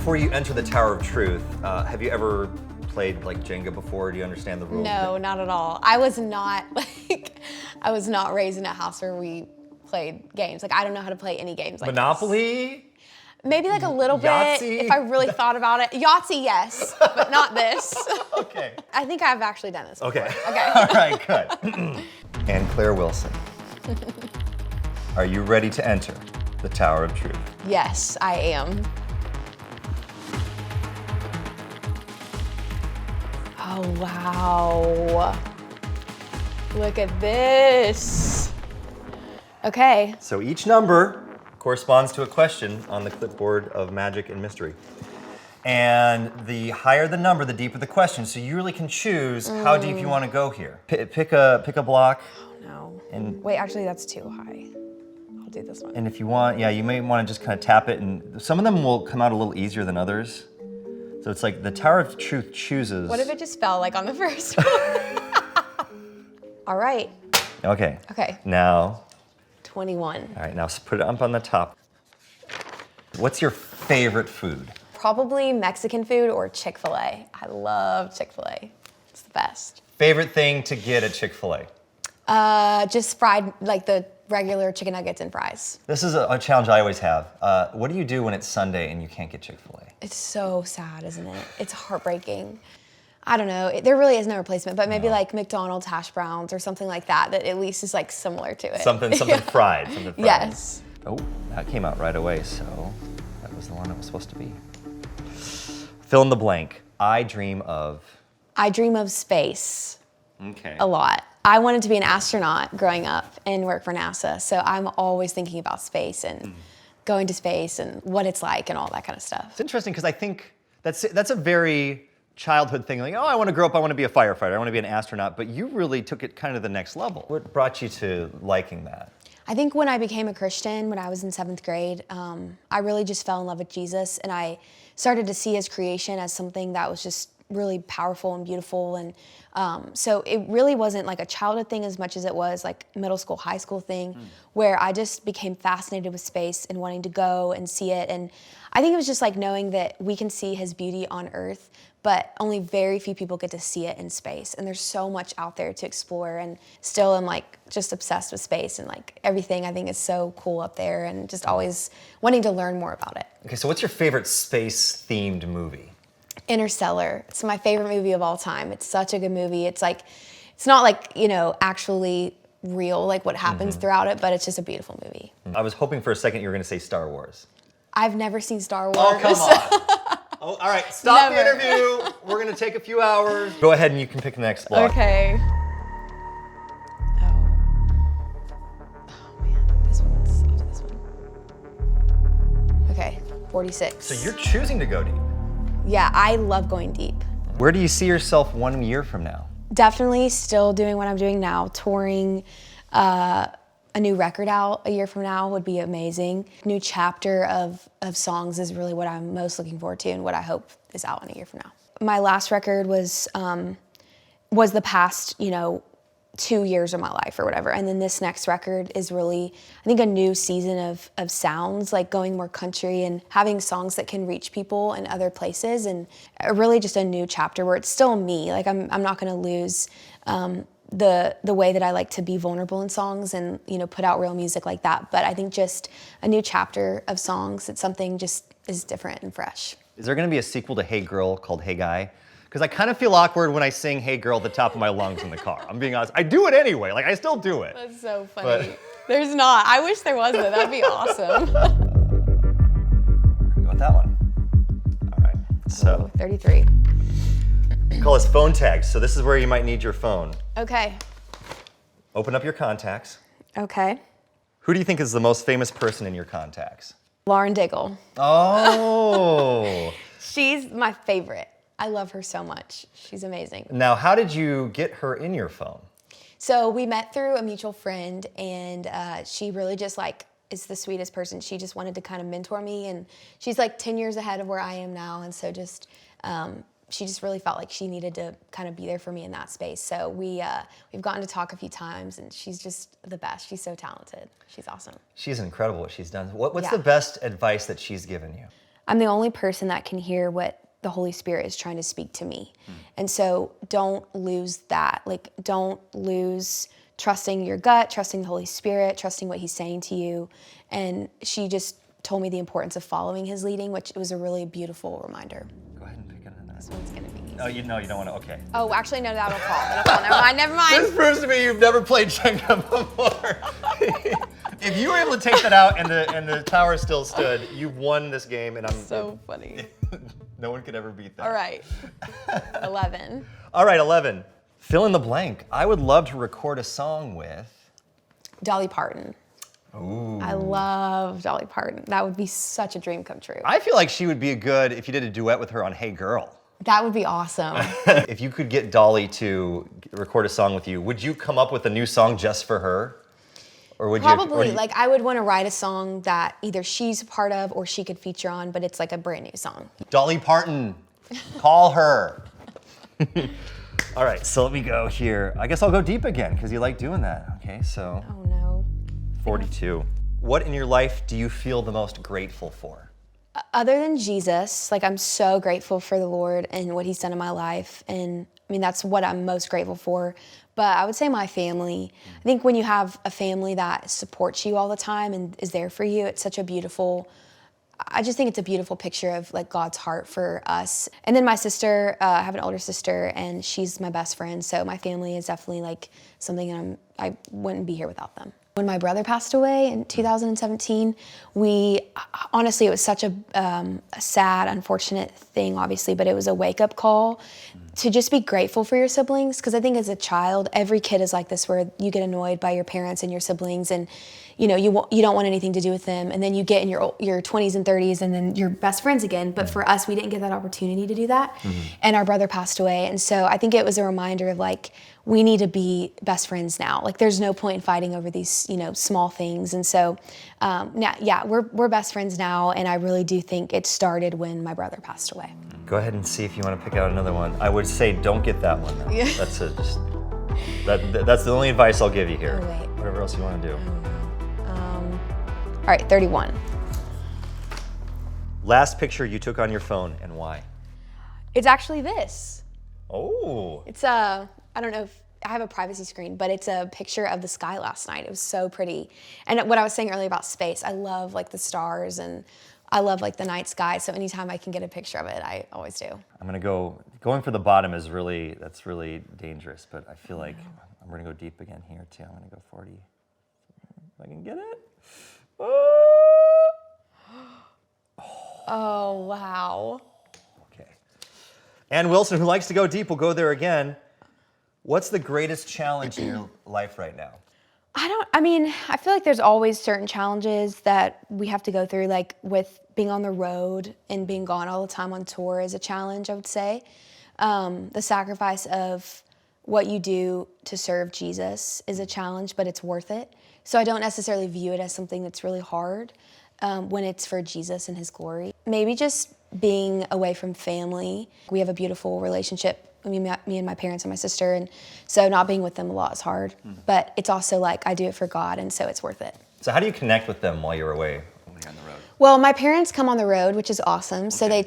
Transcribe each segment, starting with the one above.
before you enter the Tower of Truth, have you ever played like Jenga before? Do you understand the rules? No, not at all. I was not raised in a house where we played games. Like I don't know how to play any games like Monopoly? this. Maybe like a little Yahtzee? bit if I really thought about it. Yahtzee, yes, but not this. Okay. I think I've actually done this before. Okay. Okay. All right, good. And Claire Wilson, are you ready to enter the Tower of Truth? Yes, I am. Oh, wow. Look at this. Okay. So each number corresponds to a question on the clipboard of Magic and Mystery. And the higher the number, the deeper the question. So you really can choose how deep you want to go here. Pick a block. Oh, no. And wait, actually, that's too high. I'll do this one. And if you want, yeah, you may want to just kind of tap it, and some of them will come out a little easier than others. So it's like the Tower of Truth chooses. What if it just fell like on the first one? All right. Okay. Okay. Now. 21. All right, now put it up on the top. What's your favorite food? Probably Mexican food or Chick-fil-A. I love Chick-fil-A. It's the best. Favorite thing to get at Chick-fil-A? Just fried, like the regular chicken nuggets and fries. This is a challenge I always have. What do you do when it's Sunday and you can't get Chick-fil-A? It's so sad, isn't it? It's heartbreaking. I don't know. There really is no replacement, but maybe like McDonald's hash browns or something like that at least is like similar to it. Something fried. Something fried. Yes. Oh, that came out right away, so that was the one it was supposed to be. Fill in the blank. I dream of space. Okay. A lot. I wanted to be an astronaut growing up and work for NASA, so I'm always thinking about space and going to space and what it's like and all that kind of stuff. It's interesting because I think that's a very childhood thing. Like, oh, I want to grow up, I want to be a firefighter, I want to be an astronaut, but you really took it kind of the next level. What brought you to liking that? I think when I became a Christian, when I was in 7th grade, I really just fell in love with Jesus, and I started to see his creation as something that was just really powerful and beautiful. And so it really wasn't like a childhood thing as much as it was like middle school, high school thing, where I just became fascinated with space and wanting to go and see it. And I think it was just like knowing that we can see his beauty on Earth, but only very few people get to see it in space. And there's so much out there to explore, and still I'm like just obsessed with space, and like everything I think is so cool up there, and just always wanting to learn more about it. Okay, so what's your favorite space-themed movie? Interstellar. It's my favorite movie of all time. It's such a good movie. It's like, it's not like, you know, actually real, like what happens throughout it, but it's just a beautiful movie. I was hoping for a second you were going to say Star Wars. I've never seen Star Wars. Oh, come on. Oh, all right, stop the Never. interview. We're going to take a few hours. Go ahead and you can pick the next block. Okay. Oh man, I'll do this one. Okay, 46. So you're choosing to go deep. Yeah, I love going deep. Where do you see yourself 1 year from now? Definitely still doing what I'm doing now, touring. A new record out a year from now would be amazing. New chapter of songs is really what I'm most looking forward to, and what I hope is out in a year from now. My last record was the past, 2 years of my life or whatever. And then this next record is really, I think, a new season of sounds, like going more country and having songs that can reach people in other places, and really just a new chapter where it's still me. Like I'm not gonna lose the way that I like to be vulnerable in songs and, put out real music like that. But I think just a new chapter of songs, it's something just is different and fresh. Is there going to be a sequel to Hey Girl called Hey Guy? Because I kind of feel awkward when I sing Hey Girl at the top of my lungs in the car. I'm being honest. I do it anyway. Like, I still do it. That's so funny. But There's not. I wish there was, though. That'd be awesome. Go with that one. All right. So 33. call this phone tags. So this is where you might need your phone. Okay. Open up your contacts. Okay. Who do you think is the most famous person in your contacts? Lauren Daigle. Oh. She's my favorite. I love her so much. She's amazing. Now, how did you get her in your phone? So we met through a mutual friend, and she really just is the sweetest person. She just wanted to kind of mentor me, and she's like 10 years ahead of where I am now. And so just, she just really felt like she needed to kind of be there for me in that space. So we've gotten to talk a few times, and she's just the best. She's so talented. She's awesome. She's incredible what she's done. What's Yeah. the best advice that she's given you? I'm the only person that can hear what the Holy Spirit is trying to speak to me. And so don't lose that. Like, don't lose trusting your gut, trusting the Holy Spirit, trusting what he's saying to you. And she just told me the importance of following his leading, which was a really beautiful reminder. Go ahead and pick it up. This one's gonna be easy. Oh, you don't want to, okay. Oh, actually, no, that'll fall. Never mind. This proves to me you've never played Jenga before. If you were able to take that out and the tower still stood, you've won this game, and I'm So funny. no one could ever beat that. All right, 11. All right, 11. Fill in the blank. I would love to record a song with Dolly Parton. Ooh. I love Dolly Parton. That would be such a dream come true. I feel like she would be a good if you did a duet with her on Hey Girl. That would be awesome. If you could get Dolly to record a song with you, would you come up with a new song just for her? Or would Probably. you? Like, I would want to write a song that either she's a part of or she could feature on, but it's like a brand new song. Dolly Parton, call her. All right, so let me go here. I guess I'll go deep again because you like doing that. Okay, so Oh no. 42. What in your life do you feel the most grateful for? Other than Jesus, like, I'm so grateful for the Lord and what he's done in my life. And I mean, that's what I'm most grateful for. But I would say my family. I think when you have a family that supports you all the time and is there for you, it's such a beautiful, I just think it's a beautiful picture of like God's heart for us. And then my sister, I have an older sister and she's my best friend. So my family is definitely like something I wouldn't be here without them. When my brother passed away in 2017, honestly, it was such a sad, unfortunate thing, obviously, but it was a wake-up call to just be grateful for your siblings. Because I think as a child, every kid is like this, where you get annoyed by your parents and your siblings, and you don't want anything to do with them. And then you get in your 20s and 30s, and then you're best friends again. But for us, we didn't get that opportunity to do that. And our brother passed away, and so I think it was a reminder of like, we need to be best friends now. Like, there's no point in fighting over these, small things. And so, now, yeah, we're best friends now, and I really do think it started when my brother passed away. Go ahead and see if you want to pick out another one. I would say don't get that one though. Yeah. That's that's the only advice I'll give you here. Oh, wait. Whatever else you want to do. All right, 31. Last picture you took on your phone and why? It's actually this. Oh. It's I don't know if I have a privacy screen, but it's a picture of the sky last night. It was so pretty. And what I was saying earlier about space, I love like the stars and I love like the night sky. So anytime I can get a picture of it, I always do. I'm gonna going for the bottom is that's really dangerous, but I feel like I'm gonna go deep again here too. I'm gonna go 40. If I can get it. Oh, wow. Okay. Ann Wilson, who likes to go deep, will go there again. What's the greatest challenge in your life right now? I feel like there's always certain challenges that we have to go through, like with being on the road and being gone all the time on tour is a challenge, I would say. The sacrifice of what you do to serve Jesus is a challenge, but it's worth it. So I don't necessarily view it as something that's really hard when it's for Jesus and his glory. Maybe just being away from family. We have a beautiful relationship, me and my parents and my sister, and so not being with them a lot is hard. But it's also like I do it for God, and so it's worth it. So how do you connect with them while you're away on the road? Well, my parents come on the road, which is awesome. So they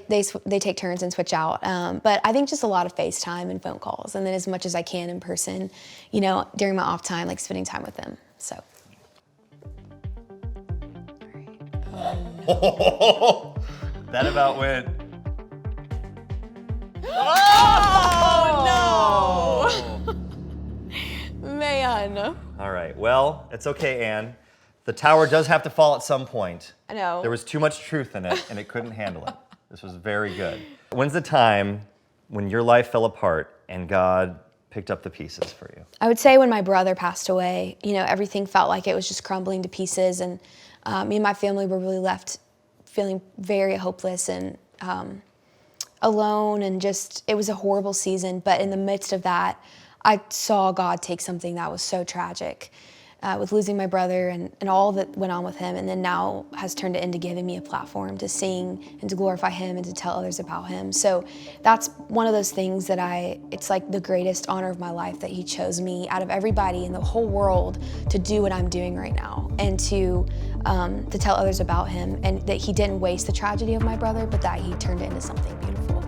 take turns and switch out. But I think just a lot of FaceTime and phone calls, and then as much as I can in person, during my off time, like spending time with them. So. That about went. Oh no! Man. All right. Well, it's okay, Ann. The tower does have to fall at some point. I know. There was too much truth in it, and it couldn't handle it. This was very good. When's the time when your life fell apart and God picked up the pieces for you? I would say when my brother passed away, everything felt like it was just crumbling to pieces, and me and my family were really left feeling very hopeless and alone, and just, it was a horrible season. But in the midst of that, I saw God take something that was so tragic with losing my brother and all that went on with him, and then now has turned it into giving me a platform to sing and to glorify him and to tell others about him. So that's one of those things that it's like the greatest honor of my life, that he chose me out of everybody in the whole world to do what I'm doing right now, and to to tell others about him, and that he didn't waste the tragedy of my brother, but that he turned it into something beautiful.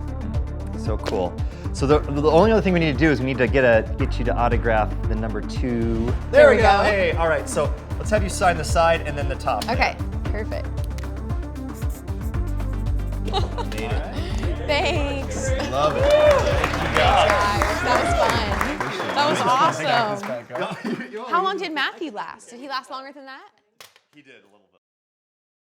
So cool. So the only other thing we need to do is we need to get you to autograph the number 2. There we go. Hey, all right. So let's have you sign the side and then the top. Okay, perfect. Made it. Thanks. Love it. Guys, that was fun. That was awesome. How long did Matthew last? Did he last longer than that? He did.